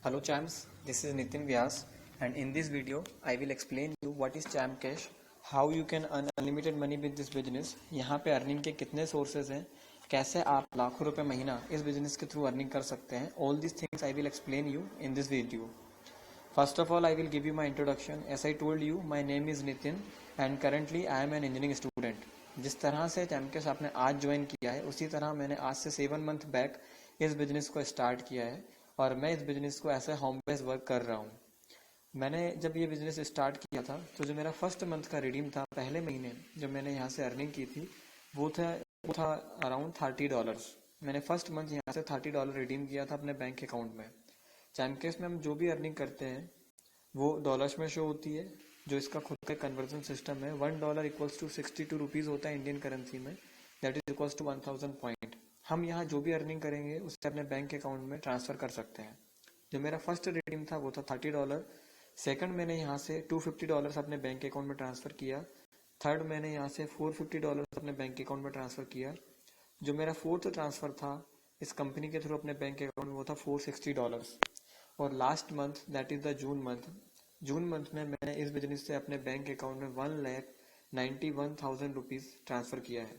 Hello champs, this is Nitin Vyas and in this video I will explain you what is Champ Cash, how you can earn unlimited money with this business, यहाँ पे earning के कितने sources हैं, कैसे आप लाखों रुपए महीना इस बिजनेस के थ्रू अर्निंग कर सकते हैं. All these things I will explain you in this video. First of all I will give you my introduction. As I told you, my name is Nitin and currently I am an engineering student. जिस तरह से चैम्पकेश आपने आज join किया है उसी तरह मैंने आज से 7 मंथ बैक इस बिजनेस को स्टार्ट किया है और मैं इस बिजनेस को ऐसे होम बेस वर्क कर रहा हूँ. मैंने जब ये बिजनेस स्टार्ट किया था तो जो मेरा फर्स्ट मंथ का रिडीम था, पहले महीने जो मैंने यहाँ से अर्निंग की थी वो था अराउंड $30. मैंने फर्स्ट मंथ यहाँ से $30 रिडीम किया था अपने बैंक अकाउंट में. चैम्पकेश में हम जो भी अर्निंग करते हैं वो डॉलर्स में शो होती है. जो इसका खुद का कन्वर्जन सिस्टम है, $1 इक्वल्स टू 62 रुपीज़ होता है इंडियन करेंसी में, that is equals to 1000 point. हम यहाँ जो भी अर्निंग करेंगे उससे अपने बैंक अकाउंट में ट्रांसफ़र कर सकते हैं. जो मेरा फर्स्ट रिडीम था वो था $30. सेकंड मैंने यहाँ से $250 अपने बैंक अकाउंट में ट्रांसफ़र किया. थर्ड मैंने यहाँ से $450 अपने बैंक अकाउंट में ट्रांसफ़र किया. जो मेरा फोर्थ ट्रांसफ़र था इस कंपनी के थ्रू अपने बैंक अकाउंट में वो था $460. और last month that is the June month में मैंने इस बिजनेस से अपने बैंक अकाउंट में 1,91,000 रुपीज़ ट्रांसफ़र किया है.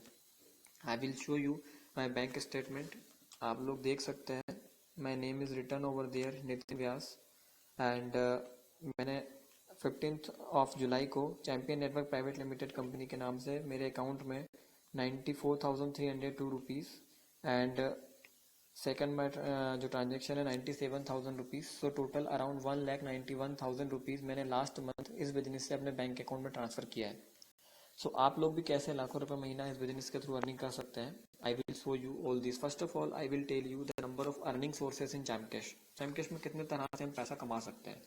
I will show you my bank statement. आप लोग देख सकते हैं my name is written over there Nitin Vyas and मैंने 15 जुलाई को Champion Network Private Limited company के नाम से मेरे अकाउंट में 94,302 रुपीज़ एंड सेकंड में जो ट्रांजेक्शन है 97,000 rupees. So total around 1,91,000 rupees मैंने लास्ट मंथ इस बिजनेस से अपने बैंक अकाउंट में ट्रांसफ़र किया है. सो आप लोग भी कैसे लाखों रुपए महीना इस बिजनेस के थ्रू अर्निंग कर सकते हैं. I will show you all this. First of all I will tell you the number of earning sources in Champcash. Champcash में कितने तरह से हम पैसा कमा सकते हैं.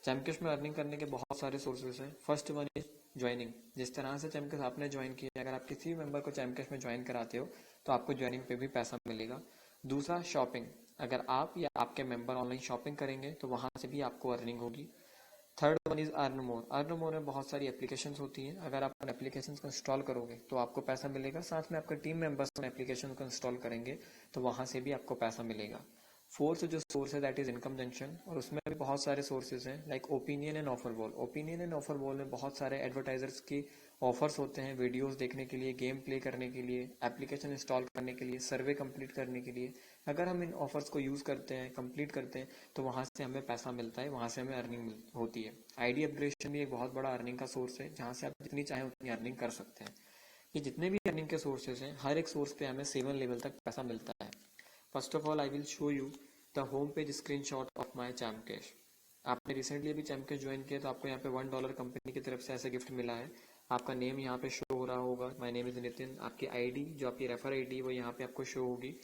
चैम्पकेश में अर्निंग करने के बहुत सारे सोर्सेज हैं. First one is joining. जिस तरह से चैम्पकेश आपने ज्वाइन किया, अगर आप किसी मेंबर को चैम्पकेश में ज्वाइन कराते हो तो आपको ज्वाइनिंग पे भी पैसा मिलेगा. दूसरा शॉपिंग. अगर आप या आपके मेंबर ऑनलाइन शॉपिंग करेंगे तो वहाँ से भी आपको अर्निंग होगी. Third one is earn more. Earn more में बहुत सारी एप्लीकेशंस होती हैं. अगर आप उन एप्लीकेशंस को इंस्टॉल करोगे तो आपको पैसा मिलेगा. साथ में आपके टीम मेंबर्स उन एप्लीकेशन को इंस्टॉल करेंगे तो वहाँ से भी आपको पैसा मिलेगा. फोर्थ जो सोर्स है दैट इज इनकम जंक्शन और उसमें भी बहुत सारे सोर्सेज हैं like opinion and offer wall. Opinion and offer wall में बहुत सारे एडवर्टाइजर्स की ऑफर्स होते हैं वीडियोस देखने के लिए, गेम प्ले करने के लिए, एप्लीकेशन इंस्टॉल करने के लिए, सर्वे कंप्लीट करने के लिए. अगर हम इन ऑफर्स को यूज़ करते हैं, कंप्लीट करते हैं तो वहाँ से हमें पैसा मिलता है, वहाँ से हमें अर्निंग होती है. आईडी अपग्रेडेशन भी एक बहुत बड़ा अर्निंग का सोर्स है जहाँ से आप जितनी चाहें उतनी अर्निंग कर सकते हैं. ये जितने भी अर्निंग के सोर्सेज हैं हर एक सोर्स पे हमें 7 लेवल तक पैसा मिलता है. First of all I will show you the home page screenshot of my Champcash. आपने रिसेंटली अभी चैम्पकेश ज्वाइन किया तो आपको यहाँ पे $1 कंपनी की तरफ से ऐसे गिफ्ट मिला है. आपका नेम यहाँ पे शो हो रहा होगा, माय नेम इज़ नितिन. आपकी आईडी जो आपकी रेफर आईडी वो यहाँ पे आपको शो होगी.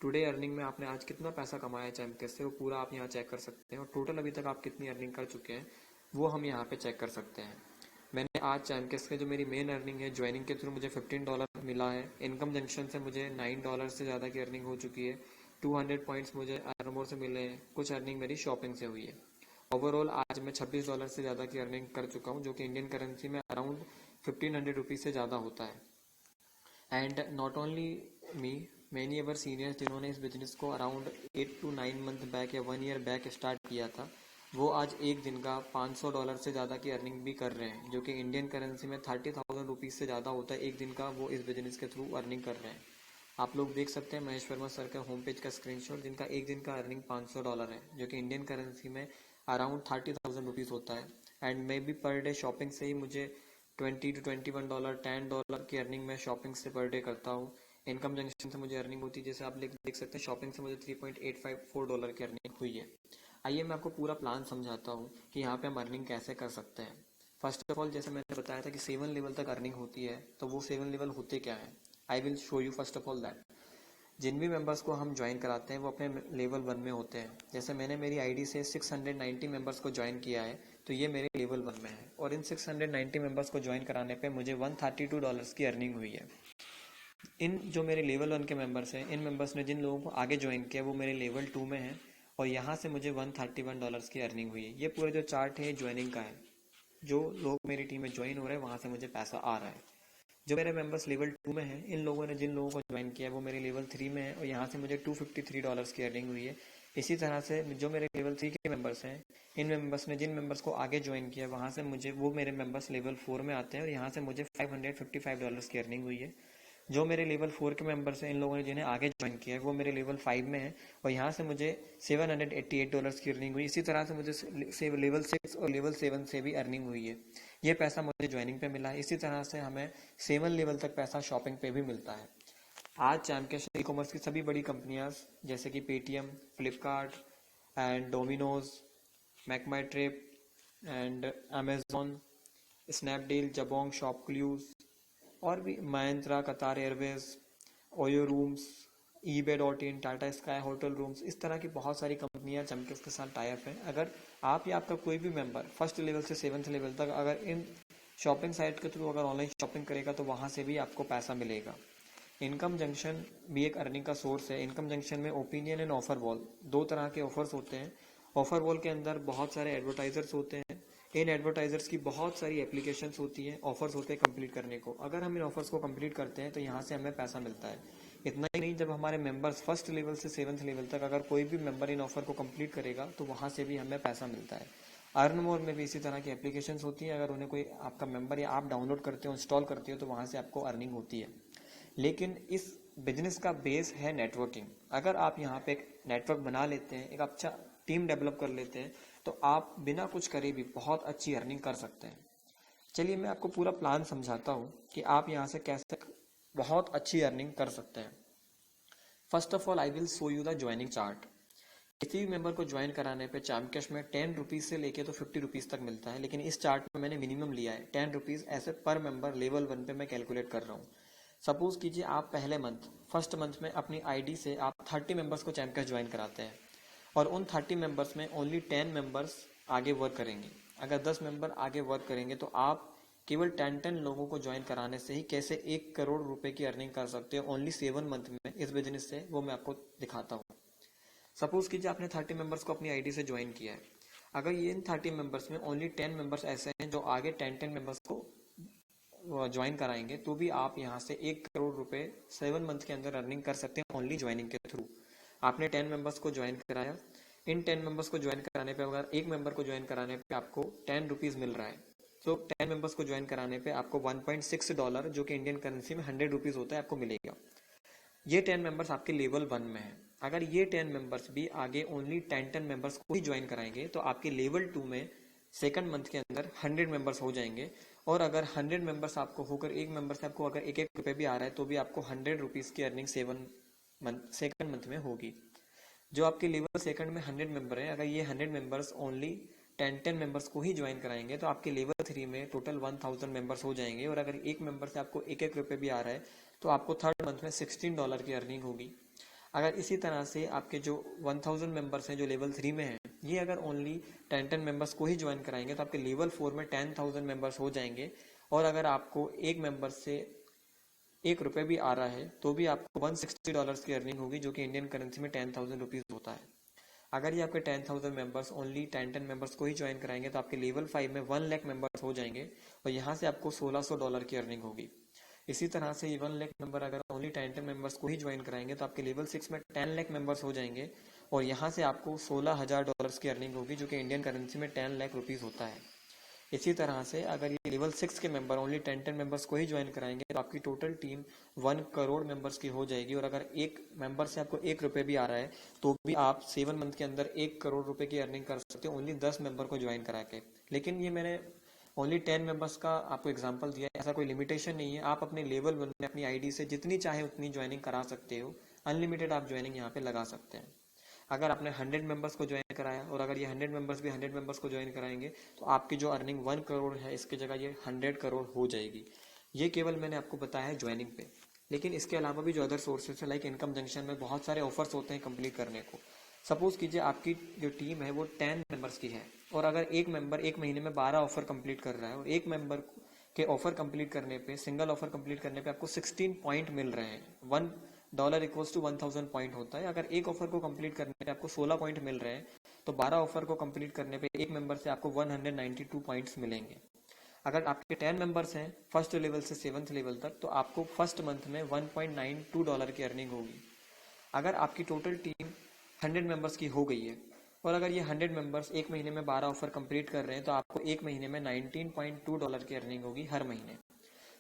टुडे अर्निंग में आपने आज कितना पैसा कमाया है चैम्पकेश से वो पूरा आप यहाँ चेक कर सकते हैं. और टोटल अभी तक आप कितनी अर्निंग कर चुके हैं वो हम यहाँ पे चेक कर सकते हैं. मैंने आज चैम्पकेश के जो मेरी मेन अर्निंग है ज्वाइनिंग के थ्रू मुझे $15 मिला है. इनकम जंक्शन से मुझे $9 से ज़्यादा की अर्निंग हो चुकी है. 200 पॉइंट्स मुझे अर्नमोर से मिले हैं. कुछ अर्निंग मेरी शॉपिंग से हुई है. ओवरऑल आज मैं $26 से ज़्यादा की अर्निंग कर चुका हूँ जो कि इंडियन करेंसी में अराउंड 1,500 रुपीज़ से ज़्यादा होता है. And not only me, many our seniors जिन्होंने इस बिजनेस को अराउंड 8 to 9 मंथ बैक या 1 ईयर बैक स्टार्ट किया था वो आज एक दिन का $500 से ज़्यादा की अर्निंग भी कर रहे हैं जो कि इंडियन करेंसी में 30,000 रुपीज़ से ज़्यादा होता है एक दिन का. वो इस बिजनेस के थ्रू अर्निंग कर रहे हैं. आप लोग देख सकते हैं महेश वर्मा सर का होम पेज का स्क्रीनशॉट जिनका एक दिन का अर्निंग $500 है जो कि इंडियन करेंसी में अराउंड 30,000 रुपीज़ होता है. And may be per day shopping से ही मुझे $20 to $21, $10 की अर्निंग मैं शॉपिंग से पर डे करता हूँ. इनकम जंक्शन से मुझे अर्निंग होती है, जैसे आप देख सकते हैं शॉपिंग से मुझे $3.854 की अर्निंग हुई है. आइए मैं आपको पूरा प्लान समझाता हूँ कि यहाँ पे हम अर्निंग कैसे कर सकते हैं. फर्स्ट ऑफ ऑल जैसे मैंने बताया था कि 7 लेवल तक अर्निंग होती है तो वो 7 लेवल होते क्या है. I will show you first of all that. जिन भी मेंबर्स को हम ज्वाइन कराते हैं वो अपने लेवल 1 में होते हैं. जैसे मैंने मेरी आईडी से 690 मेंबर्स को ज्वाइन किया है तो ये मेरे लेवल 1 में है. और इन 690 मेंबर्स को ज्वाइन कराने पे मुझे $132 की अर्निंग हुई है. इन जो मेरे लेवल 1 के मेंबर्स हैं, इन मेंबर्स ने जिन लोगों को आगे ज्वाइन किया वो मेरे लेवल 2 में हैं और यहाँ से मुझे $131 की अर्निंग हुई है. ये पूरा जो चार्ट है ज्वाइनिंग का है. जो लोग मेरी टीम में ज्वाइन हो रहे हैं वहाँ से मुझे पैसा आ रहा है. जो मेरे मेंबर्स लेवल 2 में हैं, इन लोगों ने जिन लोगों को ज्वाइन किया है वो मेरे लेवल 3 में है और यहाँ से मुझे $253 की अर्निंग हुई है. इसी तरह से जो मेरे लेवल 3 के मेंबर्स हैं, इन मेंबर्स ने जिन मेंबर्स को आगे ज्वाइन किया वहाँ से मुझे वो मेरे मेंबर्स लेवल 4 में आते हैं और यहाँ से मुझे $555 की अर्निंग हुई है। जो मेरे लेवल 4 के मेंबर्स हैं, इन लोगों ने जिन्हें आगे ज्वाइन किया है वो मेरे लेवल 5 में है और यहाँ से मुझे $788 की अर्निंग हुई। इसी तरह से मुझे लेवल 6 और लेवल 7 से भी अर्निंग हुई है। ये पैसा मुझे ज्वाइनिंग पे मिला है। इसी तरह से हमें 7 लेवल तक पैसा शॉपिंग पे भी मिलता है। आज चैमकैश ई कॉमर्स की सभी बड़ी कंपनियां जैसे कि Paytm, Flipkart and Domino's, MakeMyTrip and Amazon, Snapdeal, Jabong, ShopClues और भी Mahindra, Qatar airways, OYO rooms, eBay.in, Tata Sky hotel rooms, इस तरह की बहुत सारी कंपनियां चैमकैश के साथ टाई अप हैं। अगर आप या आपका कोई भी मेंबर फर्स्ट लेवल से 7th लेवल तक अगर इन शॉपिंग साइट के थ्रू अगर ऑनलाइन शॉपिंग करेगा तो वहाँ से भी आपको पैसा मिलेगा। इनकम जंक्शन भी एक अर्निंग का सोर्स है। इनकम जंक्शन में ओपिनियन एंड ऑफर वॉल दो तरह के ऑफर्स होते हैं। ऑफर वॉल के अंदर बहुत सारे एडवर्टाइजर्स होते हैं। इन एडवर्टाइजर्स की बहुत सारी एप्लीकेशंस होती हैं, ऑफर्स होते हैं कंप्लीट करने को। अगर हम इन ऑफर्स को कंप्लीट करते हैं तो यहाँ से हमें पैसा मिलता है। इतना ही नहीं, जब हमारे मेंबर्स फर्स्ट लेवल से 7th लेवल तक अगर कोई भी मेंबर इन ऑफर को कंप्लीट करेगा तो वहाँ से भी हमें पैसा मिलता है। अर्न मोर में भी इसी तरह की एप्लीकेशंस होती हैं। अगर उन्हें कोई आपका मेंबर या आप डाउनलोड करते हो, इंस्टॉल करते हो तो वहाँ से आपको अर्निंग होती है। लेकिन इस बिजनेस का बेस है नेटवर्किंग। अगर आप यहाँ पे एक नेटवर्क बना लेते हैं, एक अच्छा टीम डेवलप कर लेते हैं तो आप बिना कुछ करे भी बहुत अच्छी अर्निंग कर सकते हैं। चलिए मैं आपको पूरा प्लान समझाता हूँ कि आप यहाँ से कैसे बहुत अच्छी अर्निंग कर सकते हैं। First of all I will show you the joining chart. किसी भी मेंबर को ज्वाइन कराने पे चैमकैश में 10 रुपीज़ से लेके तो 50 रुपीज़ तक मिलता है, लेकिन इस चार्ट में मैंने मिनिमम लिया है 10 रुपीज़ ऐसे पर मेंबर लेवल 1 पे मैं कैलकुलेट कर रहा हूँ। सपोज कीजिए आप पहले मंथ फर्स्ट मंथ में अपनी आईडी से आप 30 मेंबर्स को चैमकैश ज्वाइन कराते हैं और उन 30 मेंबर्स में ओनली 10 मेंबर्स आगे वर्क करेंगे। अगर 10 मेंबर आगे वर्क करेंगे तो आप केवल 10 लोगों को ज्वाइन कराने से ही कैसे 1 करोड़ रुपए की अर्निंग कर सकते हो ओनली 7 मंथ में इस बिजनेस से, वो मैं आपको दिखाता हूँ। सपोज कीजिए आपने 30 मेंबर्स को अपनी आईडी से ज्वाइन किया है। अगर ये इन 30 मेंबर्स में ओनली 10 मेंबर्स ऐसे हैं जो आगे 10 मेंबर्स को ज्वाइन कराएंगे तो भी आप यहाँ से 1 करोड़ रुपए 7 मंथ के अंदर अर्निंग कर सकते हैं ओनली ज्वाइनिंग के थ्रू। आपने 10 मेंबर्स को ज्वाइन कराया। इन 10 मेंबर्स को ज्वाइन कराने पे अगर एक मेंबर को ज्वाइन कराने पे आपको 10 रुपीज़ मिल रहा है, तो 10 मेंबर्स को ज्वाइन कराने पे आपको $1.6 जो कि इंडियन करेंसी में 100 रुपीज़ होता है आपको मिलेगा। ये 10 मेंबर्स आपके लेवल 1 में है। अगर ये 10 मेंबर्स भी आगे ओनली 10 मेंबर्स को ही ज्वाइन कराएंगे तो आपके लेवल 2 में सेकंड मंथ के अंदर 100 मेंबर्स हो जाएंगे। और अगर 100 मेंबर्स आपको होकर एक मेंबर से आपको अगर 1-1 रुपये भी आ रहा है तो भी आपको 100 रुपीज़ की अर्निंग सेकंड मंथ में होगी। जो आपके लेवल सेकंड में 100 मेंबर हैं, अगर ये 100 मेंबर्स ओनली 10 मेंबर्स को ही ज्वाइन कराएंगे तो आपके लेवल 3 में टोटल 1000 मेंबर्स हो जाएंगे। और अगर एक मेंबर से आपको 1-1 रुपये भी आ रहा है तो आपको थर्ड मंथ में $16 की अर्निंग होगी। अगर इसी तरह से आपके जो 1000 मेंबर्स हैं जो लेवल 3 में हैं, ये अगर ओनली 10 मेंबर्स को ही ज्वाइन कराएंगे तो आपके लेवल 4 में 10,000 मेंबर्स हो जाएंगे। और अगर आपको एक मेंबर से 1 रुपये भी आ रहा है तो भी आपको $160 की अर्निंग होगी जो कि इंडियन करेंसी में 10,000 रुपीज़ होता है। अगर ये आपके 10,000 मेंबर्स ओनली 10 मेंबर्स को ही ज्वाइन कराएंगे तो आपके लेवल 5 में 1 लाख मेंबर्स हो जाएंगे और यहाँ से आपको $1600 की अर्निंग होगी। इसी तरह से ये 1 लाख मेंबर अगर ओनली 10 मेंबर्स को ही ज्वाइन कराएंगे तो आपके लेवल 6 में 10 लाख मेंबर्स हो जाएंगे और यहाँ से आपको $16,000 की अर्निंग होगी जो कि इंडियन करेंसी में 10 लाख रुपीज़ होता है। इसी तरह से अगर ये लेवल 6 के मेंबर ओनली 10 मेंबर्स को ही ज्वाइन कराएंगे तो आपकी टोटल टीम 1 करोड़ मेंबर्स की हो जाएगी। और अगर एक मेंबर से आपको 1 रुपये भी आ रहा है तो भी आप 7 मंथ के अंदर 1 करोड़ रुपए की अर्निंग कर सकते हो ओनली 10 मेंबर को ज्वाइन करा के। लेकिन ये मैंने ओनली 10 मेंबर्स का आपको एग्जांपल दिया है, ऐसा कोई लिमिटेशन नहीं है। आप अपने लेवल 1 में अपनी आईडी से जितनी चाहे उतनी ज्वाइनिंग करा सकते हो। अनलिमिटेड आप ज्वाइनिंग यहाँ पे लगा सकते हैं। अगर आपने 100 मेंबर्स को ज्वाइन कराया और अगर ये 100 मेंबर्स भी 100 मेंबर्स को ज्वाइन कराएंगे तो आपकी जो अर्निंग 1 करोड़ है इसकी जगह ये 100 करोड़ हो जाएगी। ये केवल मैंने आपको बताया है ज्वाइनिंग पे, लेकिन इसके अलावा भी जो अदर सोर्सेज है लाइक इनकम जंक्शन में बहुत सारे ऑफर्स होते हैं कंप्लीट करने को। सपोज कीजिए आपकी जो टीम है वो 10 मेंबर्स की है और अगर एक मेंबर एक महीने में 12 ऑफर कंप्लीट कर रहा है और एक मेंबर के ऑफर कंप्लीट करने पे सिंगल ऑफर कंप्लीट करने पे आपको 16 पॉइंट मिल रहे हैं। $1 इक्वल्स टू 1000 पॉइंट होता है। अगर एक ऑफर को कंप्लीट करने पे आपको 16 पॉइंट मिल रहे हैं तो 12 ऑफर को कंप्लीट करने पे एक मेंबर से आपको 192 पॉइंट्स मिलेंगे। अगर आपके 10 मेंबर्स हैं फर्स्ट लेवल से 7th लेवल तक तो आपको फर्स्ट मंथ में $1.92 की अर्निंग होगी। अगर आपकी टोटल टीम 100 मेंबर्स की हो गई है, और अगर ये 100 मेंबर्स एक महीने में 12 ऑफर कंप्लीट कर रहे हैं तो आपको एक महीने में $19.2 की अर्निंग होगी हर महीने।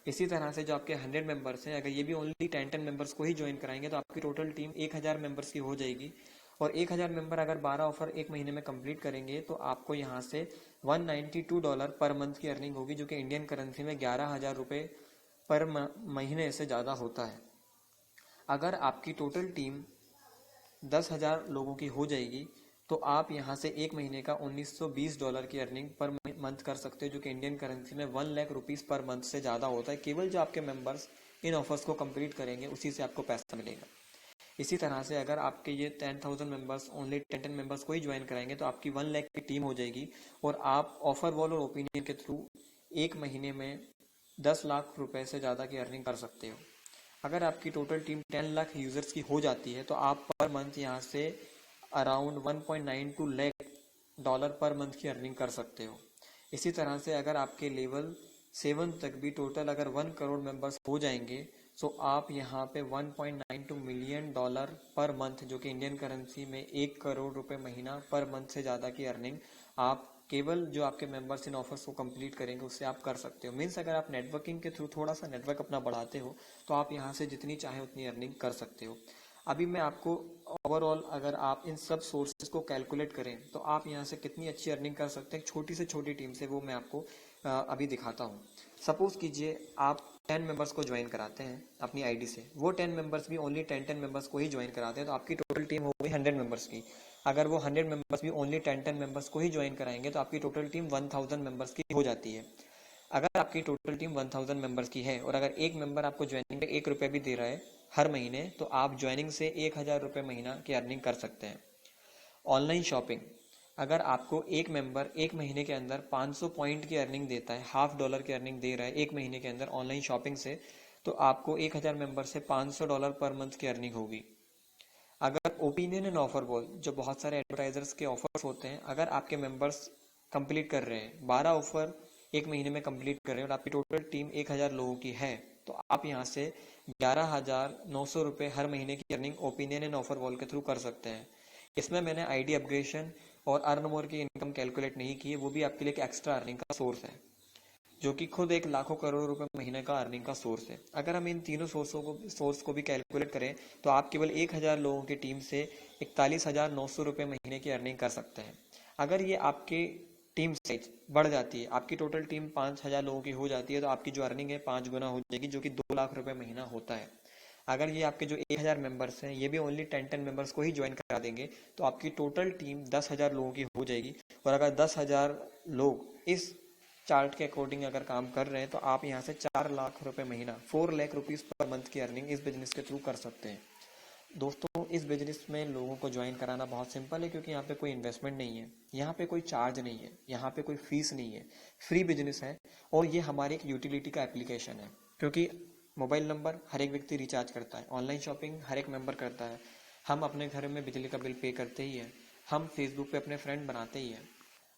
इसी तरह से जो आपके 100 मेंबर्स हैं, अगर ये भी ओनली 10 मेंबर्स को ही ज्वाइन कराएंगे तो आपकी टोटल टीम 1000 मेंबर्स की हो जाएगी, और 1000 मेंबर अगर 12 ऑफर एक महीने में कंप्लीट करेंगे तो आपको यहाँ से $192 पर मंथ की अर्निंग होगी, जो कि इंडियन करेंसी में 11,000 रुपये पर महीने से ज़्यादा होता है। अगर आपकी टोटल टीम 10,000 लोगों की हो जाएगी तो आप यहाँ से एक महीने का $1920 की अर्निंग पर मंथ कर सकते हो, जो कि इंडियन करेंसी में 1 लाख रुपीज़ पर मंथ से ज़्यादा होता है। केवल जो आपके मेंबर्स इन ऑफर्स को कंप्लीट करेंगे उसी से आपको पैसा मिलेगा। इसी तरह से अगर आपके ये 10,000 मेंबर्स ओनली 10 मेंबर्स को ही ज्वाइन कराएंगे तो आपकी 1 लाख की टीम हो जाएगी, और आप ऑफर वॉल और ओपिनियन के थ्रू एक महीने में 10 लाख रुपए से ज़्यादा की अर्निंग कर सकते हो। अगर आपकी टोटल टीम 10 लाख यूज़र्स की हो जाती है तो आप पर मंथ यहाँ से अराउंड $1.92 लाख पर मंथ की अर्निंग कर सकते हो। इसी तरह से अगर आपके लेवल 7 तक भी टोटल अगर 1 करोड़ मेंबर्स हो जाएंगे तो आप यहाँ पे $1.92 मिलियन पर मंथ, जो कि इंडियन करेंसी में 1 करोड़ रुपए महीना पर मंथ से ज़्यादा की अर्निंग आप केवल जो आपके मेंबर्स इन ऑफर्स को कंप्लीट करेंगे उससे आप कर सकते हो। मीन्स अगर आप नेटवर्किंग के थ्रू थोड़ा सा नेटवर्क अपना बढ़ाते हो तो आप यहाँ से जितनी चाहे उतनी अर्निंग कर सकते हो। अभी मैं आपको ओवरऑल अगर आप इन सब सोर्सेज को कैलकुलेट करें तो आप यहाँ से कितनी अच्छी अर्निंग कर सकते हैं छोटी से छोटी टीम से, वो मैं आपको अभी दिखाता हूँ। सपोज कीजिए आप 10 मेंबर्स को ज्वाइन कराते हैं अपनी आईडी से, वो 10 मेंबर्स भी ओनली 10 मेंबर्स को ही ज्वाइन कराते हैं तो आपकी टोटल टीम हो गई 100 मेंबर्स की। अगर वो 100 मेंबर्स भी ओनली 10 मेंबर्स को ही ज्वाइन कराएंगे तो आपकी टोटल टीम 1000 मेंबर्स की हो जाती है। अगर आपकी टोटल टीम 1000 मेंबर्स की है और अगर एक मेंबर आपको ज्वाइनिंग पे 1 रुपये भी दे रहा है हर महीने, तो आप ज्वाइनिंग से 1000 रुपये महीना की अर्निंग कर सकते हैं। ऑनलाइन शॉपिंग, अगर आपको एक मेंबर एक महीने के अंदर 500 पॉइंट की अर्निंग देता है, $50 की अर्निंग दे रहा है एक महीने के अंदर ऑनलाइन शॉपिंग से, तो आपको 1000 मेंबर से $500 पर मंथ की अर्निंग होगी। अगर ओपिनियन एंड ऑफर वॉल, जो बहुत सारे एडवर्टाइजर्स के ऑफर्स होते हैं, अगर आपके मेंबर्स कंप्लीट कर रहे हैं 12 ऑफर एक महीने में कंप्लीट कर रहे हैं और आपकी टोटल टीम 1000 लोगों की है, तो आप यहाँ से 11,900 रुपये हर महीने की earning opinion and offer wall के थ्रू कर सकते हैं। इसमें मैंने आईडी अपग्रेडेशन और अर्न मोर की इनकम कैलकुलेट नहीं की है, वो भी आपके लिए एक एक्स्ट्रा अर्निंग का सोर्स है, जो कि खुद एक लाखों करोड़ रुपए महीने का अर्निंग का सोर्स है। अगर हम इन तीनों सोर्स को भी कैलकुलेट करें तो आप केवल 1000 लोगों की टीम से 41,900 रुपये महीने की अर्निंग कर सकते हैं। अगर ये आपके टीम साइज बढ़ जाती है, आपकी टोटल टीम 5000 लोगों की हो जाती है, तो आपकी जो अर्निंग है 5 गुना हो जाएगी, जो कि 2 लाख रुपए महीना होता है। अगर ये आपके जो 1000 मेंबर्स हैं ये भी ओनली 10 मेंबर्स को ही ज्वाइन करा देंगे तो आपकी टोटल टीम 10,000 लोगों की हो जाएगी, और अगर 10,000 लोग इस चार्ट के अकॉर्डिंग अगर काम कर रहे हैं तो आप यहाँ से 4 लाख रुपए महीना 4 लाख रुपीज़ पर मंथ की अर्निंग इस बिजनेस के थ्रू कर सकते हैं। दोस्तों, इस बिजनेस में लोगों को ज्वाइन कराना बहुत सिंपल है, क्योंकि यहाँ पे कोई इन्वेस्टमेंट नहीं है, यहाँ पे कोई चार्ज नहीं है, यहाँ पे कोई फीस नहीं है, फ्री बिजनेस है, और ये हमारी एक यूटिलिटी का एप्लीकेशन है। क्योंकि मोबाइल नंबर हर एक व्यक्ति रिचार्ज करता है, ऑनलाइन शॉपिंग हर एक मेंबर करता है, हम अपने घर में बिजली का बिल पे करते ही है, हम फेसबुक पे अपने फ्रेंड बनाते ही हैं,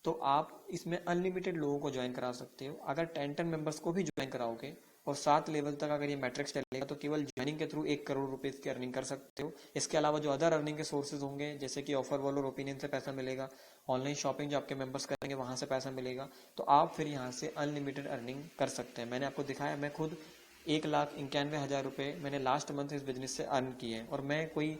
तो आप इसमें अनलिमिटेड लोगों को ज्वाइन करा सकते हो। अगर 10 मेंबर्स को भी ज्वाइन कराओगे और 7 लेवल तक अगर ये मैट्रिक्स चलेगा तो केवल ज्वाइनिंग के थ्रू 1 करोड़ रुपीज़ की अर्निंग कर सकते हो। इसके अलावा जो अदर अर्निंग के सोर्सेज होंगे, जैसे कि ऑफर वॉल और ओपिनियन से पैसा मिलेगा, ऑनलाइन शॉपिंग जो आपके मेंबर्स करेंगे वहाँ से पैसा मिलेगा, तो आप फिर यहाँ से अनलिमिटेड अर्निंग कर सकते हैं। मैंने आपको दिखाया, मैं खुद 1,91,000 रुपये मैंने लास्ट मंथ इस बिजनेस से अर्न किए हैं, और मैं कोई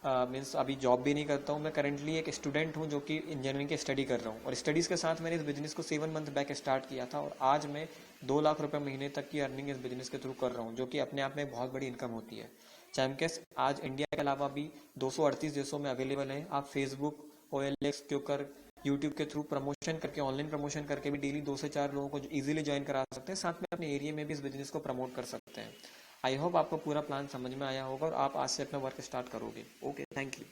मीन्स अभी जॉब भी नहीं करता हूँ। मैं करंटली एक स्टूडेंट हूँ जो कि इंजीनियरिंग की स्टडी कर रहा हूँ, और स्टडीज़ के साथ मैंने इस बिजनेस को 7 मंथ बैक स्टार्ट किया था, और आज मैं 2 लाख रुपए महीने तक की अर्निंग इस बिजनेस के थ्रू कर रहा हूँ, जो कि अपने आप में बहुत बड़ी इनकम होती है। चैमकेस आज इंडिया के अलावा भी 238 देशों में अवेलेबल है। आप फेसबुक, OLX, क्यूकर, यूट्यूब के थ्रू प्रमोशन करके, ऑनलाइन प्रमोशन करके भी डेली 2 से 4 लोगों को इजीली ज्वाइन करा सकते हैं, साथ में अपने एरिया में भी इस बिजनेस को प्रमोट कर सकते हैं। आई होप आपको पूरा प्लान समझ में आया होगा और आप आज से अपना वर्क स्टार्ट करोगे। Okay, thank you.